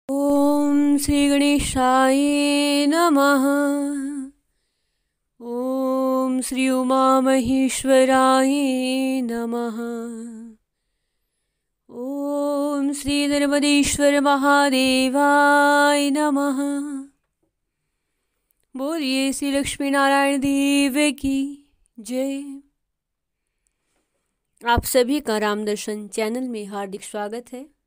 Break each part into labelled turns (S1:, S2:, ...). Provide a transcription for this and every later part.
S1: ओम श्री गणेशाय नमः। ओम श्री उमा महेश्वराय नमः। ओम श्री नर्मदेश्वर महादेवाय नमः। बोलिए श्री लक्ष्मी नारायण देव की जय। आप सभी का राम दर्शन चैनल में हार्दिक स्वागत है।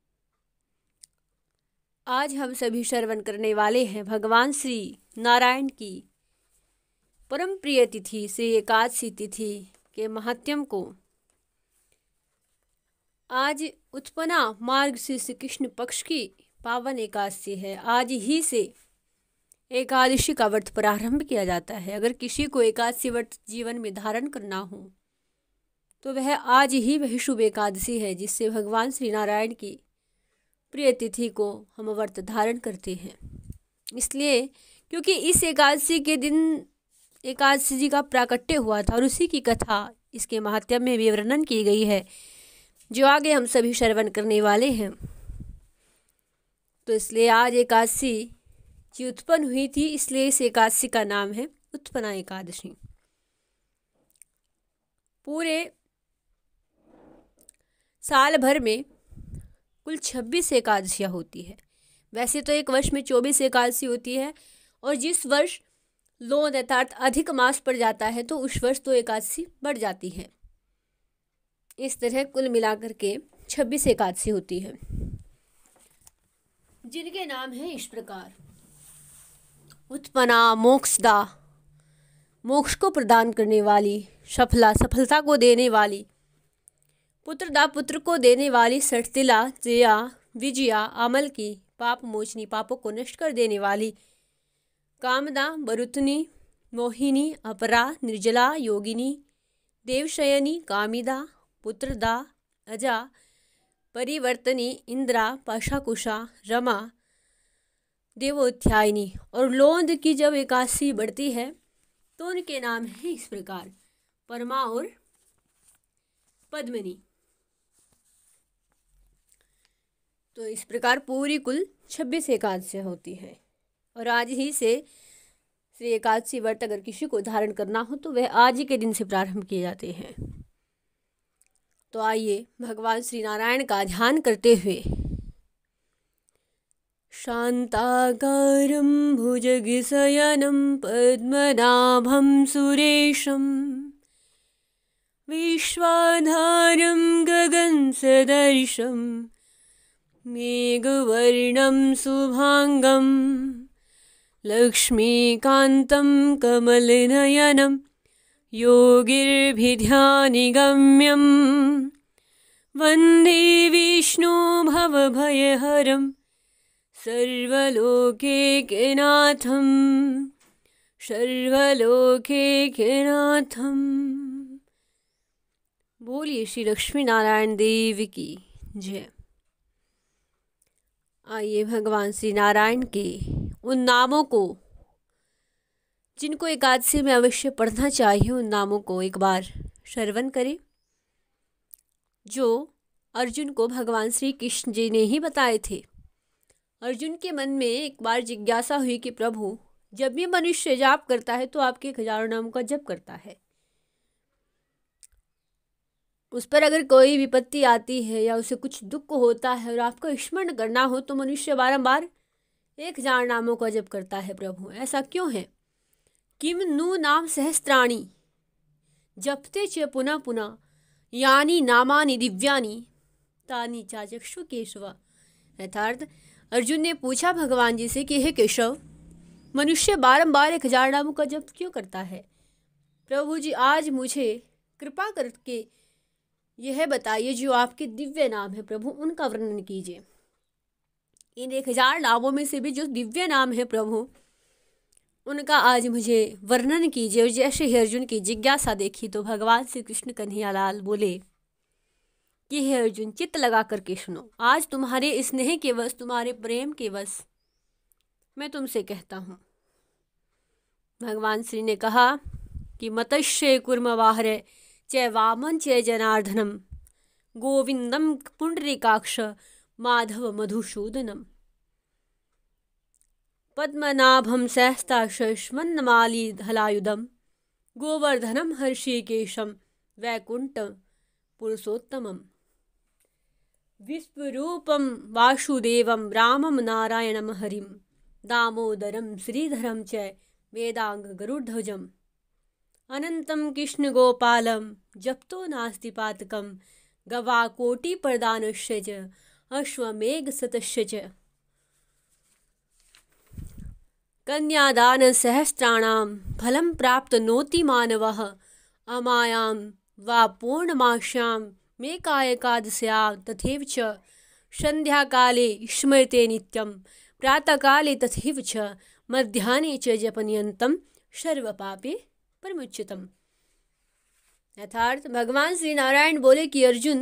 S1: आज हम सभी श्रवण करने वाले हैं भगवान श्री नारायण की परम प्रिय तिथि श्री एकादशी तिथि के महात्म्य को। आज उत्पन्ना मार्ग से श्री कृष्ण पक्ष की पावन एकादशी है। आज ही से एकादशी का व्रत प्रारंभ किया जाता है। अगर किसी को एकादशी व्रत जीवन में धारण करना हो तो वह आज ही वह शुभ एकादशी है, जिससे भगवान श्री नारायण की प्रिय तिथि को हम व्रत धारण करते हैं। इसलिए क्योंकि इस एकादशी के दिन एकादशी जी का प्राकट्य हुआ था और उसी की कथा इसके महात्म्य में भी वर्णन की गई है, जो आगे हम सभी श्रवण करने वाले हैं। तो इसलिए आज एकादशी जी उत्पन्न हुई थी, इसलिए इस एकादशी का नाम है उत्पन्ना एकादशी। पूरे साल भर में कुल 26 एकादशियाँ होती है। वैसे तो एक वर्ष में 24 एकादशी होती है, और जिस वर्ष लोन अर्थात अधिक मास पड़ जाता है तो उस वर्ष तो एकादशी बढ़ जाती है। इस तरह कुल मिलाकर के 26 एकादशी होती है, जिनके नाम हैं इस प्रकार। उत्पन्ना मोक्षदा, मोक्ष को प्रदान करने वाली, सफलता को देने वाली, पुत्रदा, पुत्र को देने वाली, सठतिला, जया, विजया, अमल की, पाप मोचनी, पापों को नष्ट कर देने वाली, कामदा, बरुतनी, मोहिनी, अपरा, निर्जला, योगिनी, देवशयनी, कामिदा, पुत्रदा, अजा, परिवर्तनी, इंद्रा, पाशाकुशा, रमा, देवोत्थायिनी। और लोंद की जब एकादशी बढ़ती है तो उनके नाम है इस प्रकार, परमा और पद्मिनी। तो इस प्रकार पूरी कुल 26 एकादशियाँ होती हैं, और आज ही से श्री एकादशी व्रत अगर किसी को धारण करना हो तो वह आज ही के दिन से प्रारंभ किए जाते हैं। तो आइए भगवान श्री नारायण का ध्यान करते हुए। शांताकारं भुजगशयनं पद्मनाभं सुरेशं, विश्वाधारं गगनसदृशं, मेघवर्णं शुभांगं, लक्ष्मीकान्तं कमलनयनं, योगिर्भिध्यानिगम्यं, वन्दे विष्णु भवभयहरं, सर्वलोकैकनाथं, सर्वलोकैकनाथं। बोलिए श्री लक्ष्मी नारायण देव की जय। आइए भगवान श्री नारायण के उन नामों को, जिनको एकादशी में अवश्य पढ़ना चाहिए, उन नामों को एक बार श्रवण करें, जो अर्जुन को भगवान श्री कृष्ण जी ने ही बताए थे। अर्जुन के मन में एक बार जिज्ञासा हुई कि प्रभु, जब भी मनुष्य जाप करता है तो आपके हजारों नामों का जप करता है, उस पर अगर कोई विपत्ति आती है या उसे कुछ दुख होता है और आपको स्मरण करना हो तो मनुष्य बारंबार 1000 नामों का जप करता है। प्रभु, ऐसा क्यों है? किम नु नाम सहस्त्राणि जपते च पुनः पुनः, यानी नामानि दिव्यानि तानि चाचक्षु केशव। अर्थात अर्जुन ने पूछा भगवान जी से कि हे केशव, मनुष्य बारंबार 1000 नामों का जप क्यों करता है? प्रभु जी, आज मुझे कृपा करके यह बताइए, जो आपके दिव्य नाम है प्रभु, उनका वर्णन कीजिए। इन 1000 नामों में से भी जो दिव्य नाम है प्रभु, उनका आज मुझे वर्णन कीजिए। और जैसे ही अर्जुन की जिज्ञासा देखी तो भगवान श्री कृष्ण कन्हैयालाल बोले कि हे अर्जुन, चित्त लगा करके सुनो। आज तुम्हारे स्नेह के वश, तुम्हारे प्रेम के वश मैं तुमसे कहता हूँ। भगवान श्री ने कहा कि मत्स्य कूर्मवाहरे च वामन च जनार्दनम, गोविंदम पुंडरीकाक्ष माधव मधुसूदनम। पद्मनाभं सहस्ताशमन्नमाली हलायुधं गोवर्धनं हर्षिकेशं वैकुण्ठं पुरुषोत्तमम् विश्वरूपं वासुदेवं रामं नारायणं हरिं दामोदरं श्रीधरं च वेदाङ्गगरुडध्वजम् अनन्तं कृष्णगोपालं जप्तो नास्ति पातकं गवाकोटिप्रदानस्य च अश्वमेघशतस्य च कन्यादानसहस्राणां फलं प्राप्नोति मानवः अमायां वा पूर्णमास्यां मेकाएकादश्यां तथैव च सन्ध्याकाले स्मरते नित्यं प्रातःकाले तथैव च मध्याह्ने च जपनियन्तं सर्वपापे परमुच्यतम। यथार्थ भगवान श्री नारायण बोले कि अर्जुन,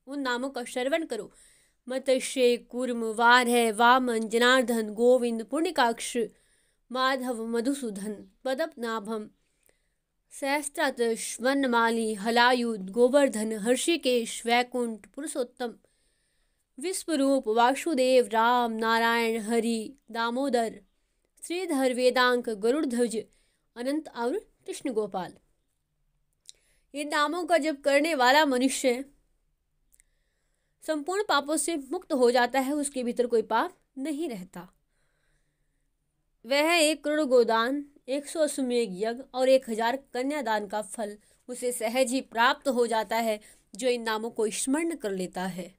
S1: उन नामों का श्रवण करो। मत्स्य कूर्म वारह वामन जनार्दन गोविंद पुण्यकाक्ष माधव मधुसूदन पद्मनाभम सहस्त्रातश वनमाली हलायुध गोवर्धन हर्षिकेश वैकुंठ पुरुषोत्तम विश्वरूप वासुदेव राम नारायण हरि दामोदर श्रीधर वेदांक गरुड़ध्वज अनंत और कृष्ण गोपाल। इन नामों का जप करने वाला मनुष्य संपूर्ण पापों से मुक्त हो जाता है। उसके भीतर कोई पाप नहीं रहता। वह 1 करोड़ गोदान 100 अश्वमेध यज्ञ और 1000 कन्यादान का फल उसे सहज ही प्राप्त हो जाता है, जो इन नामों को स्मरण कर लेता है।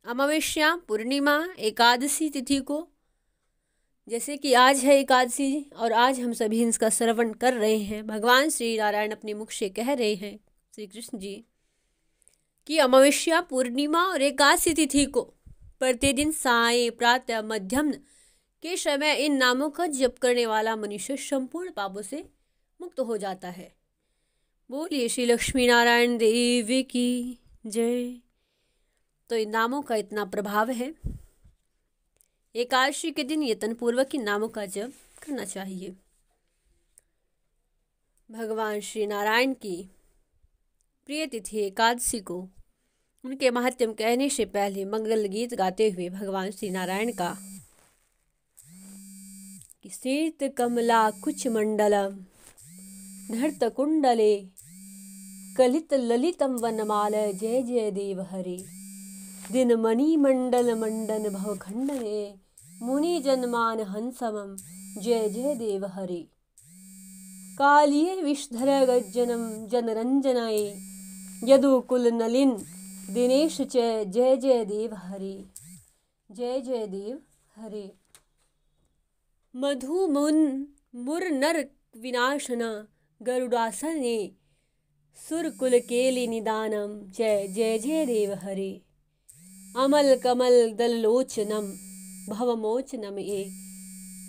S1: अमावस्या पूर्णिमा एकादशी तिथि को, जैसे कि आज है एकादशी और आज हम सभी इसका श्रवण कर रहे हैं, भगवान श्री नारायण अपने मुख से कह रहे हैं श्री कृष्ण जी कि अमावस्या पूर्णिमा और एकादशी तिथि को प्रतिदिन साय प्रातः मध्यम के समय इन नामों का जप करने वाला मनुष्य संपूर्ण पापों से मुक्त हो जाता है। बोलिए श्री लक्ष्मी नारायण देवी की जय। तो इन नामों का इतना प्रभाव है, एकादशी के दिन यत्न पूर्वक इन नामों का जप करना चाहिए। भगवान श्री नारायण की प्रिय तिथि एकादशी को उनके महात्म्य कहने से पहले मंगल गीत गाते हुए भगवान श्री नारायण का शीत कमला कुच मंडलम धरत कुंडले कलित ललितम वनमाल जय जय देव हरे दिन मणि मंडल मंडन भवखंडने मुनि जनमान हंसमम जय जय देव हरे कालिये विषधर गज्जनम जनरंजनाय यदुकुल नलिन दिनेश च जय जय देव हरे जय जय देव हरे मधु मुन मुर नर विनाशना गरुड़ासने सुरकुल केली निदानम जय जय जय देव हरे अमल कमल दललोचनम भवमोचनम ए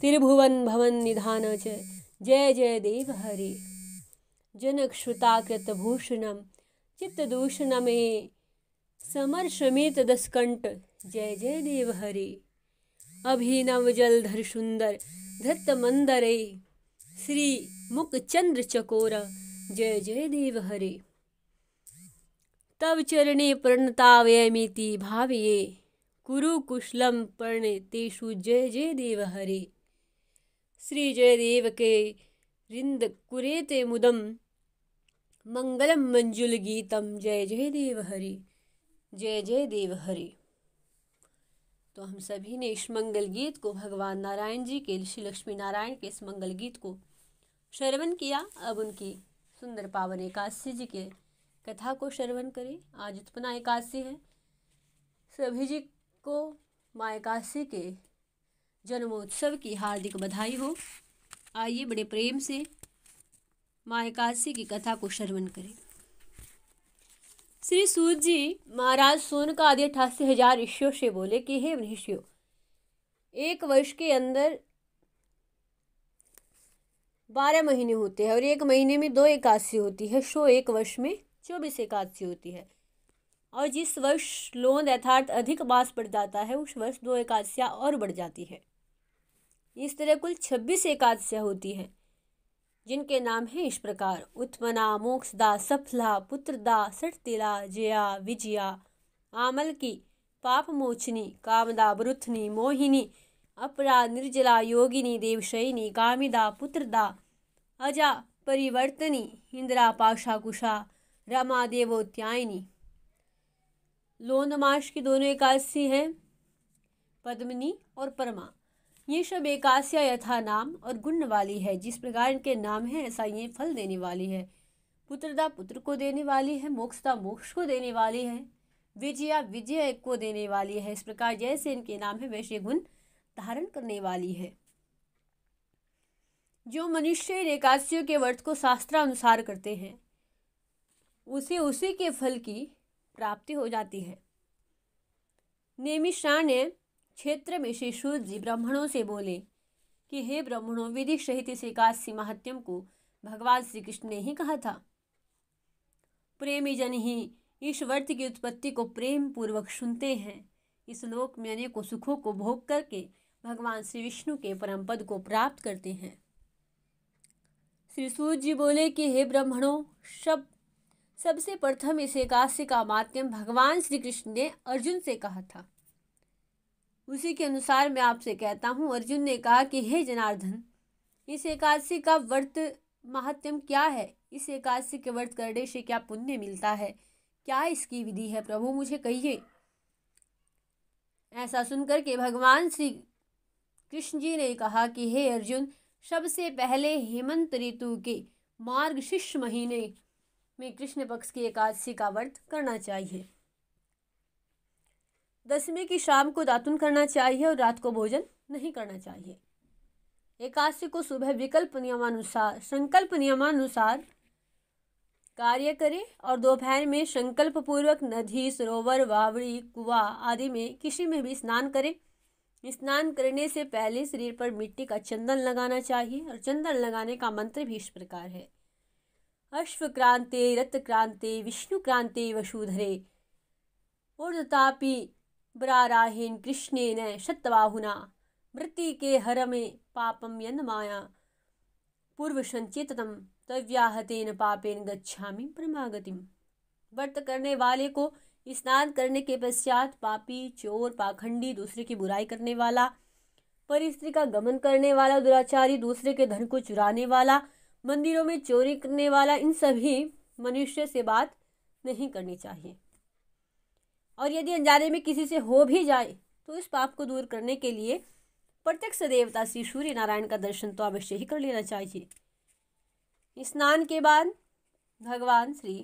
S1: त्रिभुवन भवन निधान च जय जय देव हरे जनक श्रुताकृत भूषणम चित्तदूषणम ए समर्षमित दस्कंठ जय जय देव हरे अभिनव जलधर सुंदर धृत मंदरे श्री मुख चंद्र चकोर जय जय देव हरे तव चरणे प्रणतावयमिति भावये कुरु कुशलम प्रणतेषु जय जय देव हरे श्री जय देव के रिंद कुरेते मुदम मंगलम मंजुल गीतम जय जय देव हरे जय जय देव हरे। तो हम सभी ने इस मंगल गीत को भगवान नारायण जी के श्री लक्ष्मी नारायण के इस मंगल गीत को श्रवण किया। अब उनकी सुंदर पावन एकादशी जी के कथा को श्रवण करें। आज उत्पन्ना एकादशी है। सभी जी को माँ एकादशी के जन्मोत्सव की हार्दिक बधाई हो। आइए बड़े प्रेम से माँ एकादशी की कथा को श्रवण करें। श्री सूत जी महाराज सोनका आदि 88,000 ऋषियों से बोले कि हे ऋषियों, 1 वर्ष के अंदर 12 महीने होते हैं और 1 महीने में 2 एकादशी होती है, सो 1 वर्ष में 24 एकादशी होती है। और जिस वर्ष लोन यथार्थ अधिक मास बढ़ जाता है उस वर्ष 2 एकादशियाँ और बढ़ जाती है। इस तरह कुल 26 एकादशियाँ होती हैं, जिनके नाम हैं इस प्रकार: उत्पन्ना, मोक्षदा, सफला, पुत्रदा, सटतिला, जया, विजया, आमलकी, पाप मोचनी, कामदा, वृथनी, मोहिनी, अपरा निर्जला योगिनी देवशयिनी कामिदा पुत्रदा अजा परिवर्तनी इंदिरा पाशाकुशा रमा देवोत्यायिनी। लोनमाश की दोनों एकादशी हैं, पद्मिनी और परमा। ये सब एकादशियाँ यथा नाम और गुण वाली है। जिस प्रकार इनके नाम है ऐसा ये फल देने वाली है। पुत्रदा पुत्र को देने वाली है, मोक्षदा मोक्ष को देने वाली है, विजया विजय को देने वाली है। इस प्रकार जैसे इनके नाम है वैसे गुण धारण करने वाली है। जो मनुष्य इन एकादशियों के व्रत को शास्त्रानुसार करते हैं उसे उसी के फल की प्राप्ति हो जाती है। नेमिषारण्य क्षेत्र में श्री सूत जी ब्राह्मणों से बोले कि हे ब्राह्मणों, विधि सहित इस एकादशी महात्म्य को भगवान श्री कृष्ण ने ही कहा था। प्रेमी जन ही इस व्रत की उत्पत्ति को प्रेम पूर्वक सुनते हैं। इस लोक में अनेकों सुखों को भोग करके भगवान श्री विष्णु के परम पद को प्राप्त करते हैं। श्री सूत जी बोले कि हे ब्राह्मणों, सबसे प्रथम इस एकादशी का माध्यम भगवान श्री कृष्ण ने अर्जुन से कहा था। उसी के अनुसार मैं आपसे कहता हूँ। अर्जुन ने कहा कि हे जनार्दन, इस एकादशी का व्रत महात्म्य क्या है? इस एकादशी के व्रत करने से क्या पुण्य मिलता है? क्या इसकी विधि है? प्रभु मुझे कहिए। ऐसा सुनकर के भगवान श्री कृष्ण जी ने कहा कि हे अर्जुन, सबसे पहले हेमंत ऋतु के मार्गशीर्ष महीने में कृष्ण पक्ष की एकादशी का व्रत करना चाहिए। दशमी की शाम को दातुन करना चाहिए और रात को भोजन नहीं करना चाहिए। एकादशी को सुबह विकल्प नियमानुसार संकल्प नियमानुसार कार्य करें और दोपहर में संकल्प पूर्वक नदी, सरोवर, बावड़ी, कुआं आदि में किसी में भी स्नान करें। स्नान करने से पहले शरीर पर मिट्टी का चंदन लगाना चाहिए और चंदन लगाने का मंत्र भी इस प्रकार है। अश्व क्रांते रत क्रांते विष्णु क्रांते वसुधरे ऊर्ध्वतापी ब्राराहीन कृष्णेन शतबाहुना मृत्यु के हर में पापम यन माया पूर्व संचेततम तव्याहतेन पापेन गच्छामि परमागतिम। व्रत करने वाले को स्नान करने के पश्चात पापी, चोर, पाखंडी, दूसरे की बुराई करने वाला, परस्त्री का गमन करने वाला, दुराचारी, दूसरे के धन को चुराने वाला, मंदिरों में चोरी करने वाला, इन सभी मनुष्य से बात नहीं करनी चाहिए। और यदि अनजाने में किसी से हो भी जाए तो इस पाप को दूर करने के लिए प्रत्यक्ष देवता श्री सूर्य नारायण का दर्शन तो अवश्य ही कर लेना चाहिए। स्नान के बाद भगवान श्री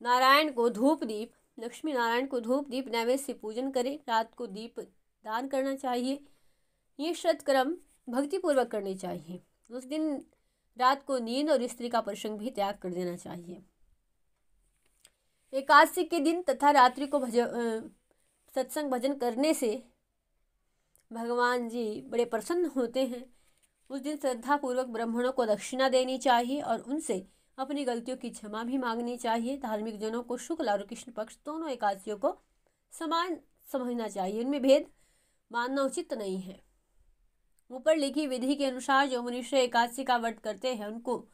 S1: नारायण को धूप दीप, लक्ष्मी नारायण को धूप दीप नैवेद्य से पूजन करें। रात को दीप दान करना चाहिए। ये सत्कर्म भक्तिपूर्वक करने चाहिए। उस दिन रात को नींद और स्त्री का प्रसंग भी त्याग कर देना चाहिए। एकादशी के दिन तथा रात्रि को सत्संग भजन करने से भगवान जी बड़े प्रसन्न होते हैं। उस दिन श्रद्धापूर्वक ब्राह्मणों को दक्षिणा देनी चाहिए और उनसे अपनी गलतियों की क्षमा भी मांगनी चाहिए। धार्मिक जनों को शुक्ल और कृष्ण पक्ष दोनों एकादशियों को समान समझना चाहिए, उनमें भेद मानना उचित नहीं है। ऊपर लिखी विधि के अनुसार जो मनुष्य एकादशी का व्रत करते हैं उनको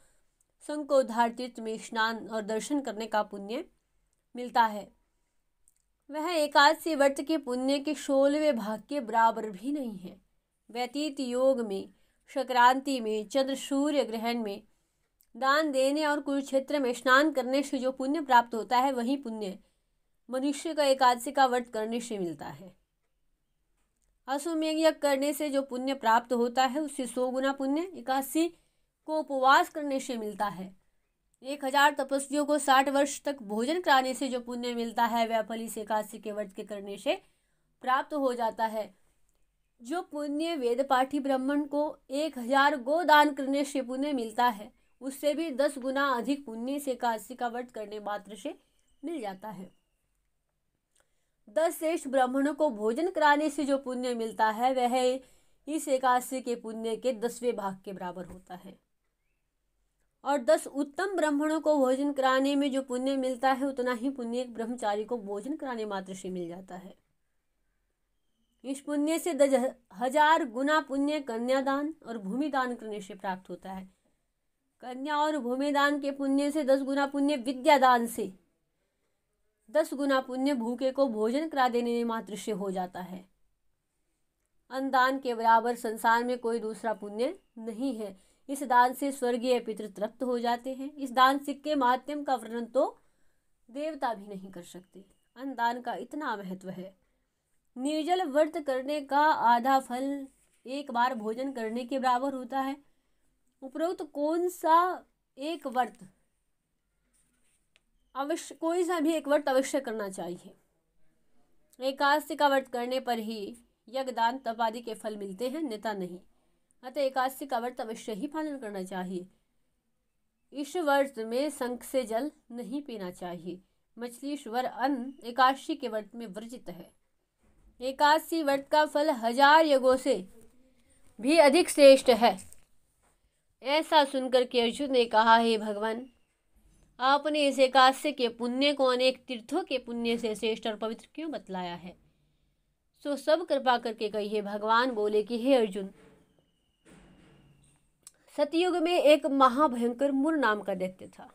S1: संकोद्धार तीर्थ में स्नान और दर्शन करने का पुण्य मिलता है। वह एकादशी व्रत के पुण्य के 16वें भाग के बराबर भी नहीं है। व्यतीत योग में, संक्रांति में, चंद्र सूर्य ग्रहण में, दान देने और कुरुक्षेत्र में स्नान करने से जो पुण्य प्राप्त होता है वही पुण्य मनुष्य का एकादशी का व्रत करने से मिलता है। अश्वमेध यज्ञ करने से जो पुण्य प्राप्त होता है उससे 100 गुना पुण्य एकादशी को उपवास करने से मिलता है। 1000 तपस्वियों को 60 वर्ष तक भोजन कराने से जो पुण्य मिलता है वह फल इस एकादशी के व्रत के करने से प्राप्त हो जाता है। जो पुण्य वेद पाठी ब्राह्मण को 1000 गो दान करने से पुण्य मिलता है उससे भी 10 गुना अधिक पुण्य इस एकादशी का व्रत करने मात्र से मिल जाता है। 10 श्रेष्ठ ब्राह्मणों को भोजन कराने से जो पुण्य मिलता है वह इस एकादशी के पुण्य के 10वें भाग के बराबर होता है। और 10 उत्तम ब्राह्मणों को भोजन कराने में जो पुण्य मिलता है उतना ही पुण्य एक ब्रह्मचारी को भोजन कराने मात्र से मिल जाता है। इस पुण्य से 10,000 गुना पुण्य कन्यादान और भूमिदान करने से प्राप्त होता है। कन्या और भूमिदान के पुण्य से 10 गुना पुण्य विद्यादान से 10 गुना पुण्य भूखे को भोजन करा देने मात्र से हो जाता है। अन्नदान के बराबर संसार में कोई दूसरा पुण्य नहीं है। इस दान से स्वर्गीय पितृ तृप्त हो जाते हैं। इस दान के माध्यम का वर्णन तो देवता भी नहीं कर सकते। अन्नदान का इतना महत्व है। निर्जल व्रत करने का आधा फल एक बार भोजन करने के बराबर होता है। उपरोक्त कौन सा एक व्रत अवश्य, कोई सा भी एक व्रत अवश्य करना चाहिए। एकादशी का व्रत करने पर ही यज्ञ दान तप आदि के फल मिलते हैं, अन्यथा नहीं। अतः एकादशी का व्रत अवश्य ही पालन करना चाहिए। इस व्रत में शंख से जल नहीं पीना चाहिए। मछली स्वर अन्न एकादशी के व्रत में वर्जित है। एकादशी व्रत का फल 1000 यज्ञों से भी अधिक श्रेष्ठ है। ऐसा सुनकर के अर्जुन ने कहा, हे भगवान, आपने इस एकादशी के पुण्य को अनेक तीर्थों के पुण्य से श्रेष्ठ और पवित्र क्यों बतलाया है? सो सब कृपा करके कहिए। भगवान बोले कि हे अर्जुन, सतयुग में एक महाभयंकर मुर नाम का दैत्य था।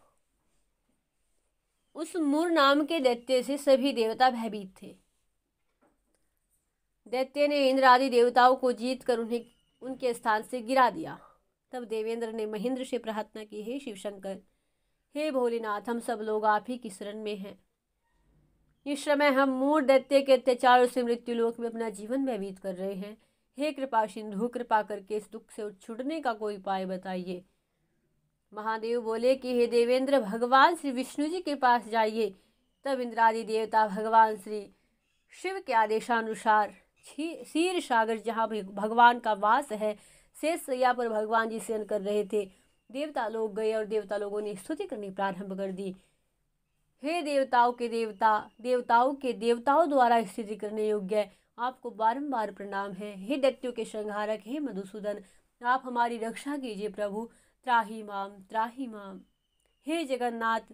S1: उस मुर नाम के दैत्य से सभी देवता भयभीत थे। दैत्य ने इंद्र आदि देवताओं को जीत कर उन्हें उनके स्थान से गिरा दिया। तब देवेंद्र ने महेंद्र से प्रार्थना की, हे शिव शंकर, हे भोलेनाथ, हम सब लोग आप ही की शरण में हैं। इस समय हम मूढ़ दैत्य के अत्याचार से मृत्युलोक में अपना जीवन व्यतीत कर रहे हैं। हे कृपा सिंधु, कृपा करके इस दुख से छूटने का कोई उपाय बताइए। महादेव बोले कि हे देवेंद्र, भगवान श्री विष्णु जी के पास जाइए। तब इंद्रादि देवता भगवान श्री शिव के आदेशानुसार क्षीर सागर, जहाँ भगवान का वास है, शेष शैया पर भगवान जी शयन कर रहे थे, देवता लोग गए और देवता लोगों ने स्तुति करनी प्रारंभ कर दी। हे देवताओं के देवता, देवताओं के देवताओं द्वारा स्तुति करने योग्य आपको बारंबार प्रणाम है। हे दैत्यों के संहारक, हे मधुसूदन, आप हमारी रक्षा कीजिए प्रभु, त्राहि माम त्राहि माम। हे जगन्नाथ,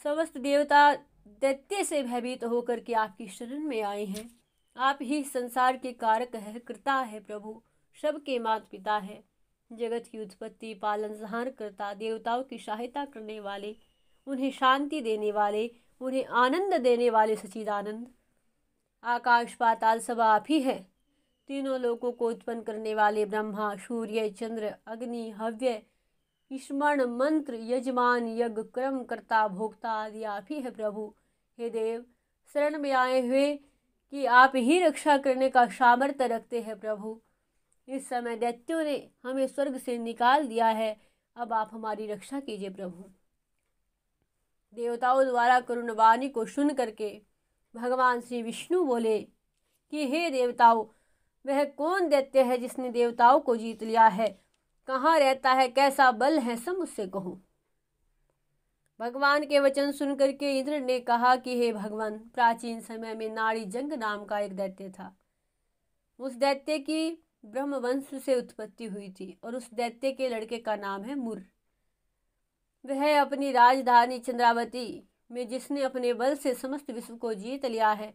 S1: समस्त देवता दैत्य से भयभीत होकर के आपकी शरण में आए हैं। आप ही संसार के कारक है, कर्ता है प्रभु, सबके माता पिता है, जगत की उत्पत्ति पालन संहार करता, देवताओं की सहायता करने वाले, उन्हें शांति देने वाले, उन्हें आनंद देने वाले सच्चिदानंद। आकाश पाताल सब आप ही है। तीनों लोकों को उत्पन्न करने वाले ब्रह्मा, सूर्य, चंद्र, अग्नि, हव्य, स्मरण, मंत्र, यजमान, यज्ञ, क्रम, कर्ता, भोक्ता आदि आप ही है प्रभु। हे देव, शरण में आए हुए कि आप ही रक्षा करने का सामर्थ्य रखते हैं प्रभु। इस समय दैत्यों ने हमें स्वर्ग से निकाल दिया है, अब आप हमारी रक्षा कीजिए प्रभु। देवताओं द्वारा करुणवाणी को सुन करके भगवान श्री विष्णु बोले कि हे देवताओं, वह कौन दैत्य है जिसने देवताओं को जीत लिया है? कहाँ रहता है? कैसा बल है? सब मुझसे कहो। भगवान के वचन सुन करके इंद्र ने कहा कि हे भगवान, प्राचीन समय में नाड़ी जंग नाम का एक दैत्य था। उस दैत्य की ब्रह्मवंश से उत्पत्ति हुई थी और उस दैत्य के लड़के का नाम है मुर। वह अपनी राजधानी चंद्रावती में जिसने अपने बल से समस्त विश्व को जीत लिया है,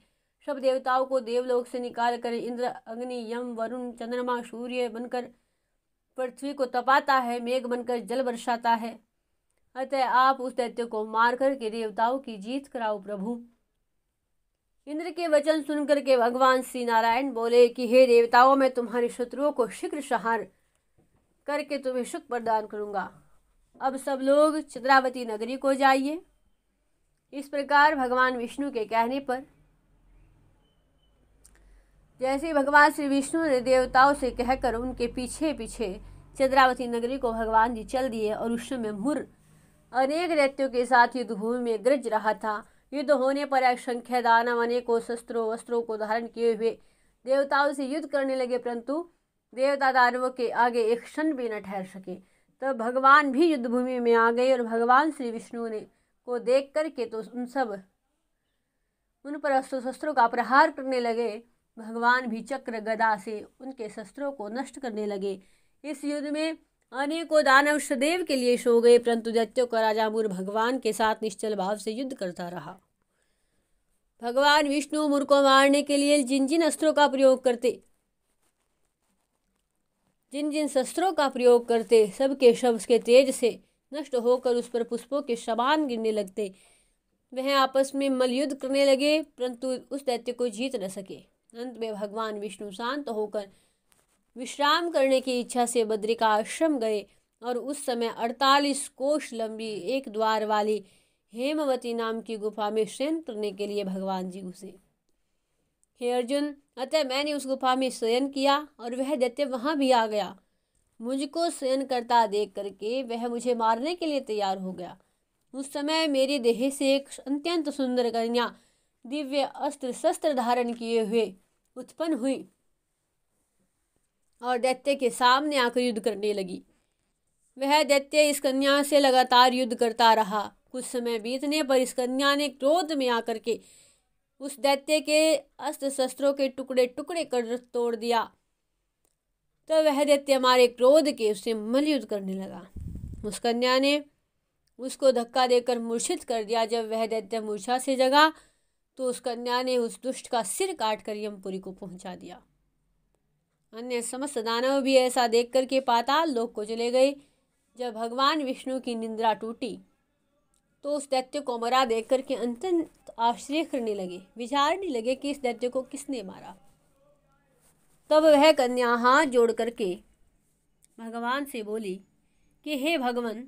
S1: सब देवताओं को देवलोक से निकाल कर इंद्र, अग्नि, यम, वरुण, चंद्रमा, सूर्य बनकर पृथ्वी को तपाता है, मेघ बनकर जल बरसाता है। अतः आप उस दैत्य को मार करके देवताओं की जीत कराओ प्रभु। इंद्र के वचन सुनकर के भगवान श्री नारायण बोले कि हे देवताओं, मैं तुम्हारे शत्रुओं को शीघ्र संहार करके तुम्हें सुख प्रदान करूंगा। अब सब लोग चंद्रावती नगरी को जाइए। इस प्रकार भगवान विष्णु के कहने पर जैसे भगवान श्री विष्णु ने देवताओं से कहकर उनके पीछे पीछे चंद्रावती नगरी को भगवान जी चल दिए और उस समय मुर अनेक दैत्यों के साथ युद्ध भूमि में गरज रहा था। युद्ध होने पर असंख्य दानव अनेकों शस्त्रों वस्त्रों को धारण किए हुए देवताओं से युद्ध करने लगे, परंतु देवता दानवों के आगे एक क्षण भी न ठहर सके। तब भगवान भी युद्ध भूमि में आ गए और भगवान श्री विष्णु ने को देख करके तो उन पर अस्त्र शस्त्रों का प्रहार करने लगे। भगवान भी चक्र गदा से उनके शस्त्रों को नष्ट करने लगे। इस युद्ध में अनेकों दानव सदैव के लिए सो गए, परंतु दैत्यों का राजा मुर भगवान के साथ निश्चल भाव से युद्ध करता रहा। भगवान विष्णु मुर को मारने के लिए जिन जिन शस्त्रों का प्रयोग करते सबके शव उसके तेज से नष्ट होकर उस पर पुष्पों के समान गिरने लगते। वह आपस में मल्लयुद्ध करने लगे, परंतु उस दैत्य को जीत न सके। अंत में भगवान विष्णु शांत होकर विश्राम करने की इच्छा से बद्रिका आश्रम गए और उस समय 48 कोश लंबी एक द्वार वाली हेमवती नाम की गुफा में शयन करने के लिए भगवान जी घुसे। हे अर्जुन, अतः मैंने उस गुफा में शयन किया और वह दैत्य वहां भी आ गया। मुझको शयन करता देख करके वह मुझे मारने के लिए तैयार हो गया। उस समय मेरी देह से एक अत्यंत सुंदर कन्या दिव्य अस्त्र शस्त्र धारण किए हुए उत्पन्न हुई और दैत्य के सामने आकर युद्ध करने लगी। वह दैत्य इस कन्या से लगातार युद्ध करता रहा। कुछ समय बीतने पर इस कन्या ने क्रोध में आकर के उस दैत्य के अस्त्र शस्त्रों के टुकड़े टुकड़े कर तोड़ दिया। तो वह दैत्य हमारे क्रोध के उससे मल्लयुद्ध करने लगा। उस कन्या ने उसको धक्का देकर मूर्छित कर दिया। जब वह दैत्य मूर्छा से जगा तो उस कन्या ने उस दुष्ट का सिर काट कर यमपुरी को पहुंचा दिया। अन्य समस्त दानव भी ऐसा देख करके पाताल लोक को चले गए। जब भगवान विष्णु की निंद्रा टूटी तो उस दैत्य को मरा देख करके अत्यंत आश्चर्य करने लगे, विचारने लगे कि इस दैत्य को किसने मारा। तब वह कन्या हाथ जोड़ करके भगवान से बोली कि हे भगवान,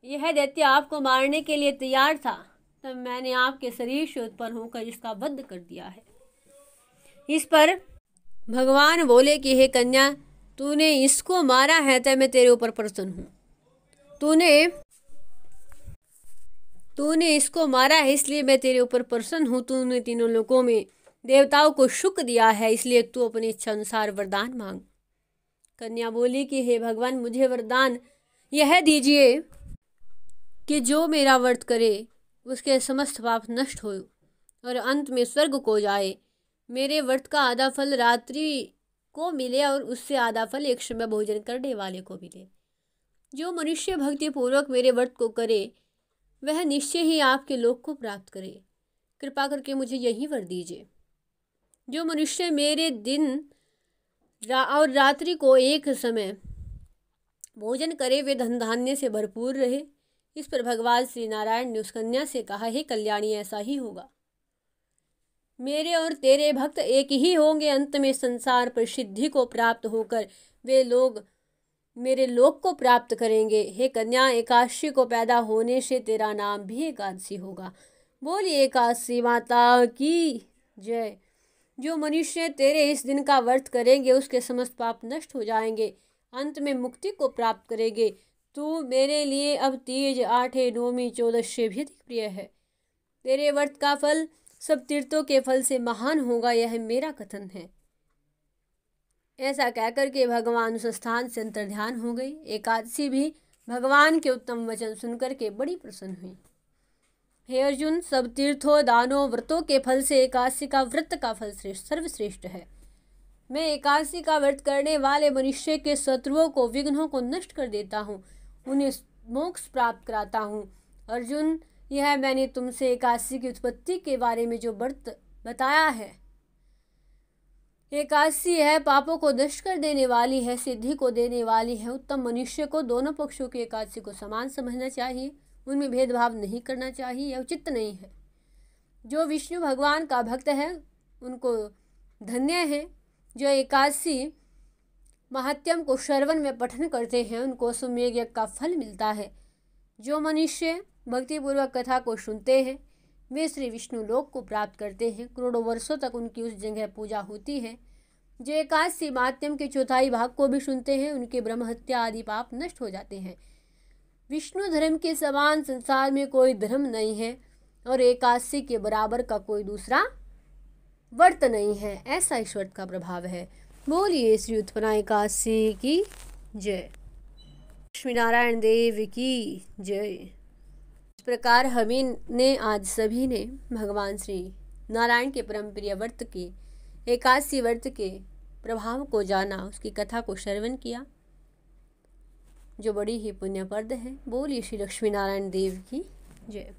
S1: यह दैत्य आपको मारने के लिए तैयार था, तब मैंने आपके शरीर से उत्पन्न होकर इसका वध कर दिया है। इस पर भगवान बोले कि हे कन्या, तूने इसको मारा है तो मैं तेरे ऊपर प्रसन्न हूँ। तूने इसको मारा है इसलिए मैं तेरे ऊपर प्रसन्न हूँ। तूने तीनों लोकों में देवताओं को सुख दिया है, इसलिए तू अपनी इच्छा अनुसार वरदान मांग। कन्या बोली कि हे भगवान, मुझे वरदान यह दीजिए कि जो मेरा व्रत करे उसके समस्त पाप नष्ट हो और अंत में स्वर्ग को जाए। मेरे व्रत का आधा फल रात्रि को मिले और उससे आधा फल एक समय भोजन करने वाले को मिले। जो मनुष्य भक्ति पूर्वक मेरे व्रत को करे वह निश्चय ही आपके लोक को प्राप्त करे। कृपा करके मुझे यही वर दीजिए। जो मनुष्य मेरे दिन और रात्रि को एक समय भोजन करे वे धन धान्य से भरपूर रहे। इस पर भगवान श्री नारायण ने उस कन्या से कहा, हे कल्याणी, ऐसा ही होगा। मेरे और तेरे भक्त एक ही होंगे। अंत में संसार पर सिद्धि को प्राप्त होकर वे लोग मेरे लोक को प्राप्त करेंगे। हे कन्या, एकादशी को पैदा होने से तेरा नाम भी एकादशी होगा। बोलिए एकादशी माता की जय। जो मनुष्य तेरे इस दिन का व्रत करेंगे उसके समस्त पाप नष्ट हो जाएंगे, अंत में मुक्ति को प्राप्त करेंगे। तू मेरे लिए अब तीज, आठे, नौमी, 14 से भी अधिक प्रिय है। तेरे व्रत का फल सब तीर्थों के फल से महान होगा, यह मेरा कथन है। ऐसा कहकर के भगवान उस स्थान से अंतर्ध्यान हो गई। एकादशी भी भगवान के उत्तम वचन सुनकर के बड़ी प्रसन्न हुई। हे अर्जुन, सब तीर्थों, दानों, व्रतों के फल से एकादशी का व्रत का फल सर्वश्रेष्ठ है। मैं एकादशी का व्रत करने वाले मनुष्य के शत्रुओं को, विघ्नों को नष्ट कर देता हूँ, उन्हें मोक्ष प्राप्त कराता हूँ। अर्जुन, यह मैंने तुमसे एकादशी की उत्पत्ति के बारे में जो व्रत बताया है। एकादशी है पापों को नष्ट कर देने वाली है, सिद्धि को देने वाली है। उत्तम मनुष्य को दोनों पक्षों की एकादशी को समान समझना चाहिए, उनमें भेदभाव नहीं करना चाहिए, यह उचित नहीं है। जो विष्णु भगवान का भक्त है उनको धन्य है। जो एकादशी महात्म्य को श्रवण में पठन करते हैं उनको अश्वमेध यज्ञ का फल मिलता है। जो मनुष्य भक्तिपूर्वक कथा को सुनते हैं वे श्री विष्णु लोक को प्राप्त करते हैं। करोड़ों वर्षों तक उनकी उस जगह पूजा होती है। जो एकादशी महात्म्य के चौथाई भाग को भी सुनते हैं उनके ब्रह्म हत्या आदि पाप नष्ट हो जाते हैं। विष्णु धर्म के समान संसार में कोई धर्म नहीं है और एकादशी के बराबर का कोई दूसरा व्रत नहीं है। ऐसा इस व्रत का प्रभाव है। बोलिए श्री उत्पन्ना एकादशी की जय। लक्ष्मी नारायण देव की जय। इस प्रकार ने आज सभी ने भगवान श्री नारायण के परम प्रिय व्रत के एकादशी व्रत के प्रभाव को जाना, उसकी कथा को श्रवण किया जो बड़ी ही पुण्यप्रद है। बोलिए श्री लक्ष्मी नारायण देव की जय।